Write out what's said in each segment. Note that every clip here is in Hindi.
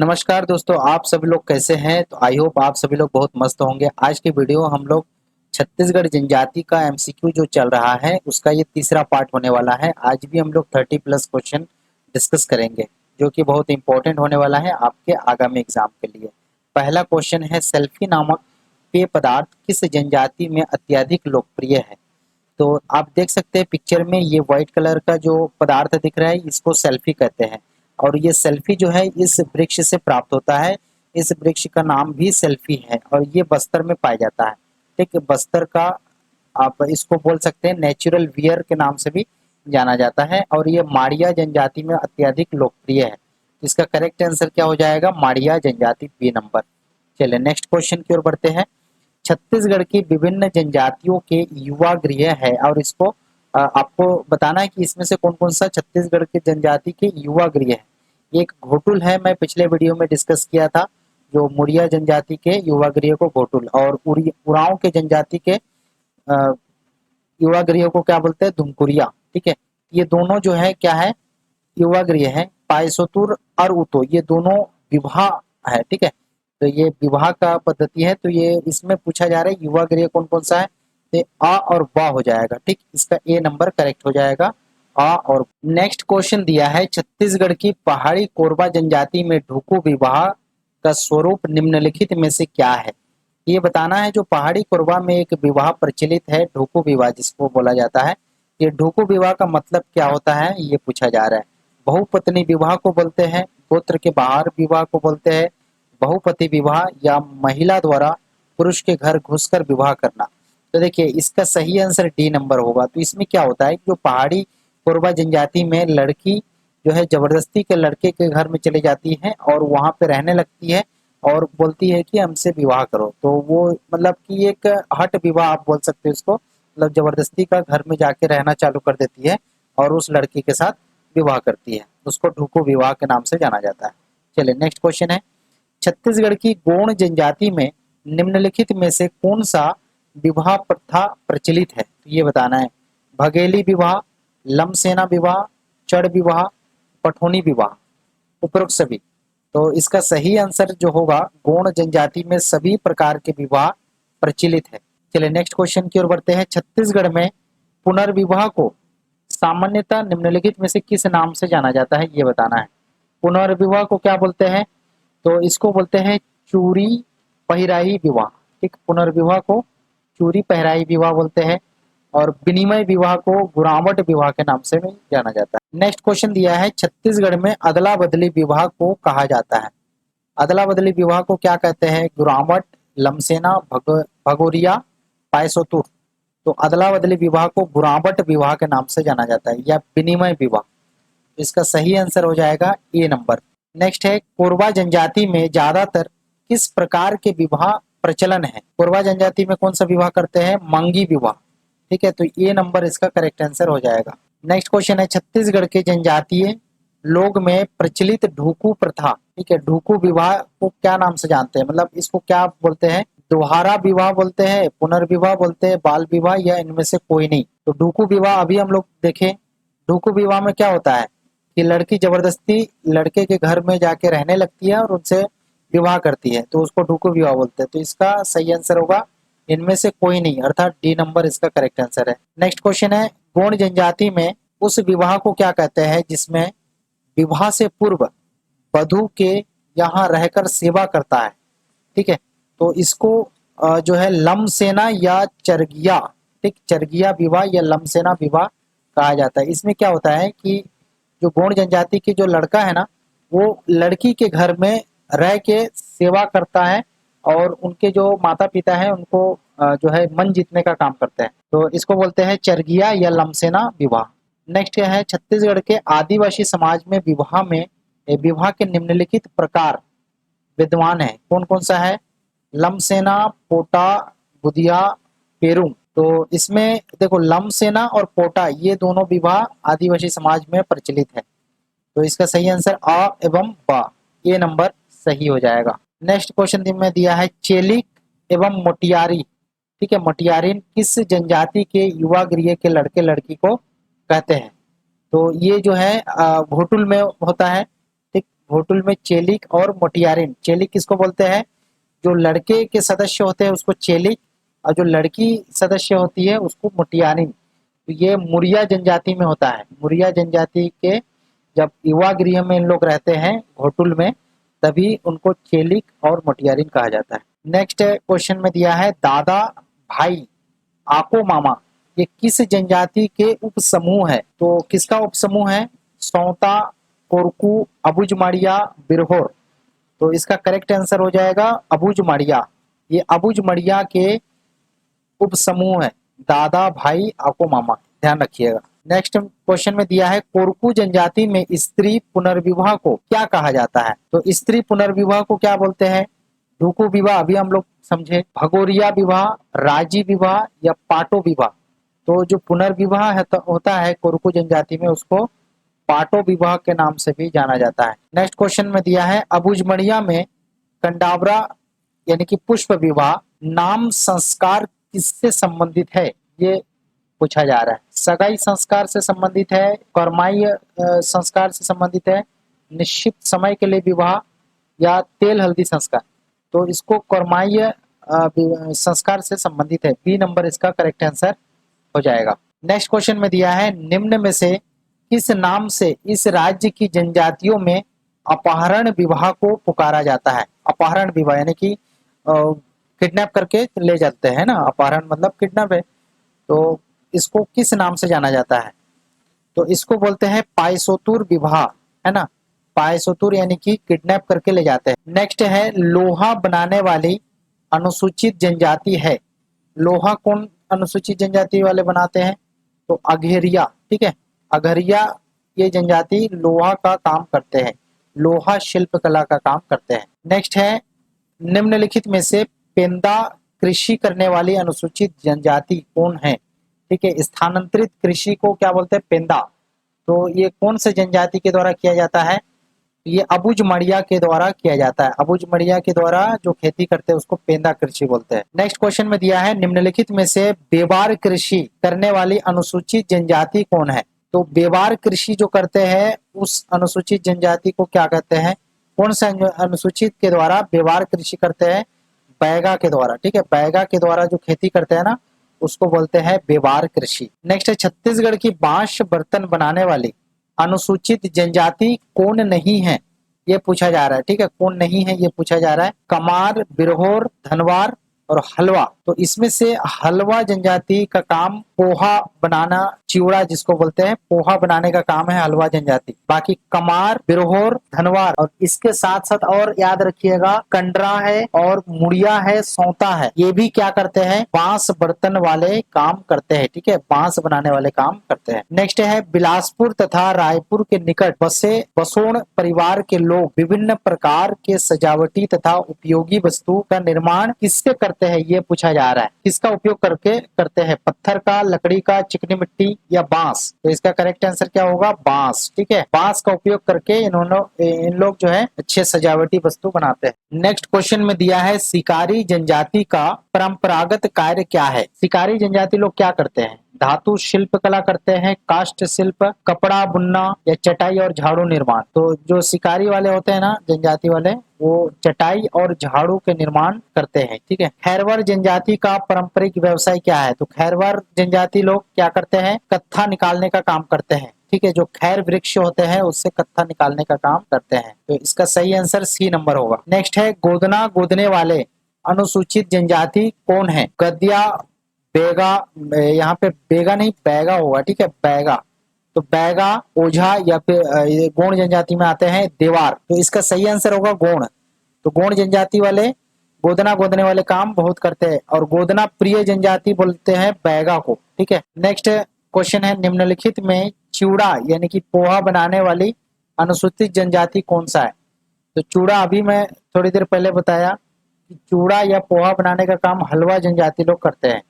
नमस्कार दोस्तों, आप सभी लोग कैसे हैं। तो आई होप आप सभी लोग बहुत मस्त होंगे। आज की वीडियो हम लोग छत्तीसगढ़ जनजाति का एमसीक्यू जो चल रहा है उसका ये तीसरा पार्ट होने वाला है। आज भी हम लोग 30+ क्वेश्चन डिस्कस करेंगे जो कि बहुत इंपॉर्टेंट होने वाला है आपके आगामी एग्जाम के लिए। पहला क्वेश्चन है, सेल्फी नामक पेय पदार्थ किस जनजाति में अत्यधिक लोकप्रिय है। तो आप देख सकते हैं पिक्चर में ये व्हाइट कलर का जो पदार्थ दिख रहा है इसको सेल्फी कहते हैं। और ये सेल्फी जो है इस वृक्ष से प्राप्त होता है। इस वृक्ष का नाम भी सेल्फी है और ये बस्तर में पाया जाता है। ठीक है, बस्तर का आप इसको बोल सकते हैं नेचुरल वियर के नाम से भी जाना जाता है और ये माड़िया जनजाति में अत्यधिक लोकप्रिय है। इसका करेक्ट आंसर क्या हो जाएगा, माड़िया जनजाति, बी नंबर। चलिए नेक्स्ट क्वेश्चन की ओर बढ़ते हैं। छत्तीसगढ़ की विभिन्न जनजातियों के युवा गृह है और इसको आपको बताना है कि इसमें से कौन कौन सा छत्तीसगढ़ के जनजाति के युवा गृह है। एक घोटुल है, मैं पिछले वीडियो में डिस्कस किया था, जो मुड़िया जनजाति के युवा गृह को घोटुल, और उरांव के जनजाति के अ, युवा गृह को क्या बोलते हैं, धुमकुरिया। ठीक है, ये दोनों जो है क्या है, युवा गृह है। पायसोतुर और उतो ये दोनों विवाह है। ठीक है, तो ये विवाह का पद्धति है। तो ये इसमें पूछा जा रहा है युवा गृह कौन कौन सा है, तो आ और बा हो जाएगा। ठीक, इसका ए नंबर करेक्ट हो जाएगा, आ और। नेक्स्ट क्वेश्चन दिया है, छत्तीसगढ़ की पहाड़ी कोरबा जनजाति में ढुकू विवाह का स्वरूप निम्नलिखित में से क्या है। ये बताना है, जो पहाड़ी कोरबा में एक विवाह प्रचलित है ढुकू विवाह जिसको बोला जाता है। ये ढुकू विवाह का मतलब क्या होता है ये पूछा जा रहा है। बहुपत्नी विवाह को बोलते हैं, गोत्र के बाहर विवाह को बोलते हैं, बहुपति विवाह, या महिला द्वारा पुरुष के घर घुसकर विवाह करना। तो देखिए इसका सही आंसर डी नंबर होगा। तो इसमें क्या होता है, जो पहाड़ी कोरबा जनजाति में लड़की जो है जबरदस्ती के लड़के के घर में चली जाती है और वहां पे रहने लगती है और बोलती है कि हमसे विवाह करो। तो वो मतलब कि एक हट विवाह आप बोल सकते हो इसको, मतलब जबरदस्ती का घर में जाके रहना चालू कर देती है और उस लड़की के साथ विवाह करती है। उसको ढुकू विवाह के नाम से जाना जाता है। चलिए नेक्स्ट क्वेश्चन है, छत्तीसगढ़ की गोंड जनजाति में निम्नलिखित में से कौन सा विवाह प्रथा प्रचलित है। तो ये बताना है, भगेली विवाह, लमसेना विवाह, चढ़ विवाह, पठौनी विवाह, उपरोक्त सभी। तो इसका सही आंसर जो होगा, गोंड जनजाति में सभी प्रकार के विवाह प्रचलित है। चलिए नेक्स्ट क्वेश्चन की ओर बढ़ते हैं, छत्तीसगढ़ में पुनर्विवाह को सामान्यतः निम्नलिखित में से किस नाम से जाना जाता है, ये बताना है। पुनर्विवाह को क्या बोलते हैं, तो इसको बोलते हैं चूरी पहिराई विवाह। ठीक, पुनर्विवाह को चूरी पहिराई विवाह बोलते हैं और विनिमय विवाह को गुरावट विवाह के नाम से भी जाना जाता है। नेक्स्ट क्वेश्चन दिया है, छत्तीसगढ़ में अदला बदली विवाह को कहा जाता है। अदला बदली विवाह को क्या कहते हैं, गुरावट, लमसेना, भगोरिया, पायसोतुर। तो अदला बदली विवाह को गुरावट विवाह के नाम से जाना जाता है या विनिमय विवाह। इसका सही आंसर हो जाएगा ए नंबर। नेक्स्ट है, कोरबा जनजाति में ज्यादातर किस प्रकार के विवाह प्रचलन है। कोरबा जनजाति में कौन सा विवाह करते हैं, मंगी विवाह। ठीक है, तो ए नंबर इसका करेक्ट आंसर हो जाएगा। नेक्स्ट क्वेश्चन है, छत्तीसगढ़ के जनजातीय लोग में प्रचलित ढुकू प्रथा। ठीक है, ढुकू विवाह को क्या नाम से जानते हैं, मतलब इसको क्या बोलते हैं, दोहरा विवाह बोलते हैं, पुनर्विवाह बोलते हैं, बाल विवाह, या इनमें से कोई नहीं। तो ढुकू विवाह अभी हम लोग देखें, ढुकू विवाह में क्या होता है कि लड़की जबरदस्ती लड़के के घर में जाके रहने लगती है और उनसे विवाह करती है, तो उसको ढुकू विवाह बोलते हैं। तो इसका सही आंसर होगा इनमें से कोई नहीं, अर्थात डी नंबर इसका करेक्ट आंसर है। नेक्स्ट क्वेश्चन है, गोंड जनजाति में उस विवाह को क्या कहते हैं जिसमें विवाह से पूर्व वधु के यहाँ रहकर सेवा करता है। ठीक है, तो इसको जो है लमसेना या चरगिया, ठीक, चरगिया विवाह या लमसेना विवाह कहा जाता है। इसमें क्या होता है कि जो गोंड जनजाति की जो लड़का है ना, वो लड़की के घर में रह के सेवा करता है और उनके जो माता पिता है उनको जो है मन जीतने का काम करते हैं। तो इसको बोलते हैं चरगिया या लमसेना विवाह। नेक्स्ट क्या है, छत्तीसगढ़ के आदिवासी समाज में विवाह के निम्नलिखित प्रकार विद्वान है, कौन कौन सा है, लमसेना, पोटा, गुदिया, पेरुंग। तो इसमें देखो लमसेना और पोटा ये दोनों विवाह आदिवासी समाज में प्रचलित है। तो इसका सही आंसर आ एवं बा, ये नंबर सही हो जाएगा। नेक्स्ट क्वेश्चन में दिया है, चेलिक एवं मोटियारी। ठीक है, मोटियारी किस जनजाति के युवा गृह के लड़के लड़की को कहते हैं। तो ये जो है घोटुल में होता है। ठीक, घोटुल में चेलिक और मोटियारिन। चेलिक किसको बोलते हैं? जो लड़के के सदस्य होते हैं उसको चेलिक, और जो लड़की सदस्य होती है उसको मोटियारिन। तो ये मुरिया जनजाति में होता है। मुरिया जनजाति के जब युवा गृह में इन लोग रहते हैं घोटुल में, तभी उनको चेलिक और मोटियारिन कहा जाता है। नेक्स्ट क्वेश्चन में दिया है दादा, भाई, आको, मामा, ये किस जनजाति के उप समूह है? तो किसका उप समूह है? सौता, कोरकू, अबुझमाड़िया, बिरहोर। तो इसका करेक्ट आंसर हो जाएगा अबुझमाड़िया। ये अबुझमाड़िया के उप समूह है, दादा, भाई, आको, मामा, ध्यान रखिएगा। नेक्स्ट क्वेश्चन में दिया है कोरकू जनजाति में स्त्री पुनर्विवाह को क्या कहा जाता है? तो स्त्री पुनर्विवाह को क्या बोलते हैं? ढुकू विवाह अभी हम लोग समझे, भगोरिया विवाह, राजी विवाह या पाटो विवाह। तो जो पुनर्विवाह है तो होता है कोरकू जनजाति में, उसको पाटो विवाह के नाम से भी जाना जाता है। नेक्स्ट क्वेश्चन में दिया है अबुझमड़िया में कंडावरा यानी कि पुष्प विवाह नाम संस्कार किससे संबंधित है? ये पूछा जा रहा है। सगाई संस्कार से संबंधित है, कर्माई संस्कार से संबंधित है, निश्चित समय के लिए विवाह या तेल हल्दी संस्कार। तो इसको कर्माई संस्कार से संबंधित है। बी नंबर इसका करेक्ट आंसर हो जाएगा। नेक्स्ट क्वेश्चन में दिया है निम्न में से किस नाम से इस राज्य की जनजातियों में अपहरण विवाह को पुकारा जाता है? अपहरण विवाह यानी कि किडनैप करके ले जाते हैं ना, अपहरण मतलब किडनैप है। तो इसको किस नाम से जाना जाता है? तो इसको बोलते हैं पायसोतुर विवाह, है ना। पायसोतुर यानी कि किडनैप करके ले जाते हैं। नेक्स्ट है लोहा बनाने वाली अनुसूचित जनजाति है। लोहा कौन अनुसूचित जनजाति वाले बनाते हैं? तो अघेरिया, ठीक है, अघरिया ये जनजाति लोहा का काम करते हैं, लोहा शिल्प कला का काम करते हैं। नेक्स्ट है निम्नलिखित में से पेंदा कृषि करने वाली अनुसूचित जनजाति कौन है? ठीक है, स्थानांतरित कृषि को क्या बोलते हैं? पेंदा। तो ये कौन से जनजाति के द्वारा किया जाता है? ये अबुझमड़िया के द्वारा किया जाता है। अबुझमड़िया के द्वारा जो खेती करते हैं उसको पेंदा कृषि बोलते हैं। नेक्स्ट क्वेश्चन में दिया है निम्नलिखित में से बेवार कृषि करने वाली अनुसूचित जनजाति कौन है? तो बेवार कृषि जो करते हैं उस अनुसूचित जनजाति को क्या कहते हैं? कौन सा अनुसूचित के द्वारा बेवार कृषि करते हैं? बैगा के द्वारा, ठीक है, बैगा के द्वारा जो खेती करते हैं ना उसको बोलते हैं बेवार कृषि। नेक्स्ट है छत्तीसगढ़ की बांस बर्तन बनाने वाली अनुसूचित जनजाति कौन नहीं है? ये पूछा जा रहा है, ठीक है, कौन नहीं है ये पूछा जा रहा है। कमार, बिरहोर, धनवार और हलवा। तो इसमें से हलवा जनजाति का काम पोहा बनाना, चिवड़ा जिसको बोलते हैं, पोहा बनाने का काम है हलवा जनजाति। बाकी कमार, बिरहोर, धनवार और इसके साथ साथ और याद रखिएगा कंडरा है और मुड़िया है, सौता है, ये भी क्या करते हैं? बांस बर्तन वाले काम करते हैं, ठीक है, बांस बनाने वाले काम करते हैं। नेक्स्ट है बिलासपुर तथा रायपुर के निकट बसे बसोण परिवार के लोग विभिन्न प्रकार के सजावटी तथा उपयोगी वस्तु का निर्माण किससे करते हैं? ये पूछा जा रहा है। किसका उपयोग करके करते हैं? पत्थर का, लकड़ी का, चिकनी मिट्टी या बांस? तो इसका करेक्ट आंसर क्या होगा? बांस, ठीक है, बांस का उपयोग करके इन लोग जो है अच्छे सजावटी वस्तु बनाते हैं। नेक्स्ट क्वेश्चन में दिया है शिकारी जनजाति का परंपरागत कार्य क्या है? शिकारी जनजाति लोग क्या करते हैं? धातु शिल्प कला करते हैं, काष्ठ शिल्प, कपड़ा बुनना या चटाई और झाड़ू निर्माण। तो जो शिकारी वाले होते हैं ना जनजाति वाले, वो चटाई और झाड़ू के निर्माण करते हैं, ठीक है। खैरवर जनजाति का पारंपरिक व्यवसाय क्या है? तो खैरवर जनजाति लोग क्या करते हैं? कत्था निकालने का काम करते हैं, ठीक है, जो खैर वृक्ष होते हैं उससे कत्था निकालने का काम करते हैं। तो इसका सही आंसर सी नंबर होगा। नेक्स्ट है गोदना गोदने वाले अनुसूचित जनजाति कौन है? गद्या, बेगा, यहाँ पे बेगा नहीं बैगा होगा, ठीक है, बैगा। तो बैगा, ओझा या फिर ये गोंड जनजाति में आते हैं देवार। तो इसका सही आंसर होगा गोंड। तो गोंड जनजाति वाले गोदना गोदने वाले काम बहुत करते हैं और गोदना प्रिय जनजाति बोलते हैं बैगा को, ठीक है। नेक्स्ट क्वेश्चन है निम्नलिखित में चिवड़ा यानी कि पोहा बनाने वाली अनुसूचित जनजाति कौन सा है? तो चूड़ा अभी मैं थोड़ी देर पहले बताया कि चूड़ा या पोहा बनाने का काम हलवा जनजाति लोग करते हैं।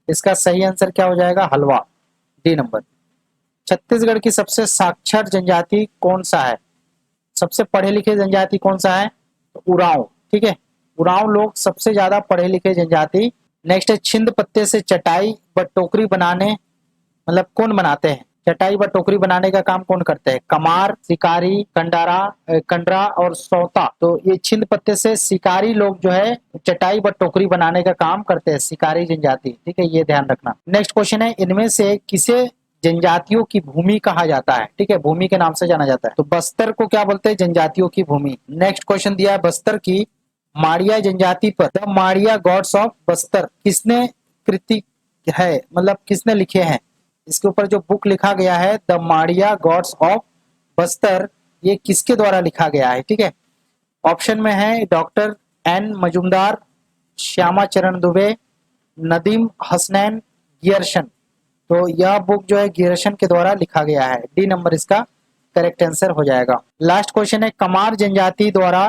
इसका सही आंसर क्या हो जाएगा? हलवा, डी नंबर। छत्तीसगढ़ की सबसे साक्षर जनजाति कौन सा है? सबसे पढ़े लिखे जनजाति कौन सा है? तो उरांव, ठीक है, उरांव लोग सबसे ज्यादा पढ़े लिखे जनजाति। नेक्स्ट है छिंद पत्ते से चटाई व टोकरी बनाने मतलब कौन बनाते हैं? चटाई व टोकरी बनाने का काम कौन करते हैं? कमार, शिकारी, कंडरा और सौता। तो ये छिंद पत्ते से शिकारी लोग जो है चटाई व टोकरी बनाने का काम करते हैं, शिकारी जनजाति। ठीक है, ये ध्यान रखना। नेक्स्ट क्वेश्चन है, इनमें से किसे जनजातियों की भूमि कहा जाता है? ठीक है, भूमि के नाम से जाना जाता है। तो बस्तर को क्या बोलते हैं? जनजातियों की भूमि। नेक्स्ट क्वेश्चन दिया है, बस्तर की माड़िया जनजाति पर the Madia God's of Bastar किसने कृति है, मतलब किसने लिखे हैं? इसके ऊपर जो बुक लिखा गया है the Madia God's of Bastar, ये किसके द्वारा लिखा गया है? ठीक है, ऑप्शन में है डॉक्टर एन मजुमदार, श्यामा चरण दुबे, नदीम हसनैन, गियरशन। तो यह बुक जो है गियरशन के द्वारा लिखा गया है। डी नंबर इसका करेक्ट आंसर हो जाएगा। लास्ट क्वेश्चन है, कमार जनजाति द्वारा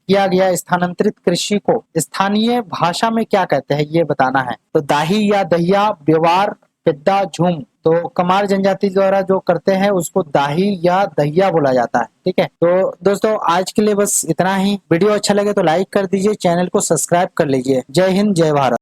किया गया स्थानांतरित कृषि को स्थानीय भाषा में क्या कहते हैं, ये बताना है। तो दाही या दहिया, व्यवहार, पिद्दा, झूम। तो कमार जनजाति द्वारा जो करते हैं उसको दाही या दहिया बोला जाता है। ठीक है, तो दोस्तों आज के लिए बस इतना ही। वीडियो अच्छा लगे तो लाइक कर दीजिए, चैनल को सब्सक्राइब कर लीजिए। जय हिंद, जय भारत।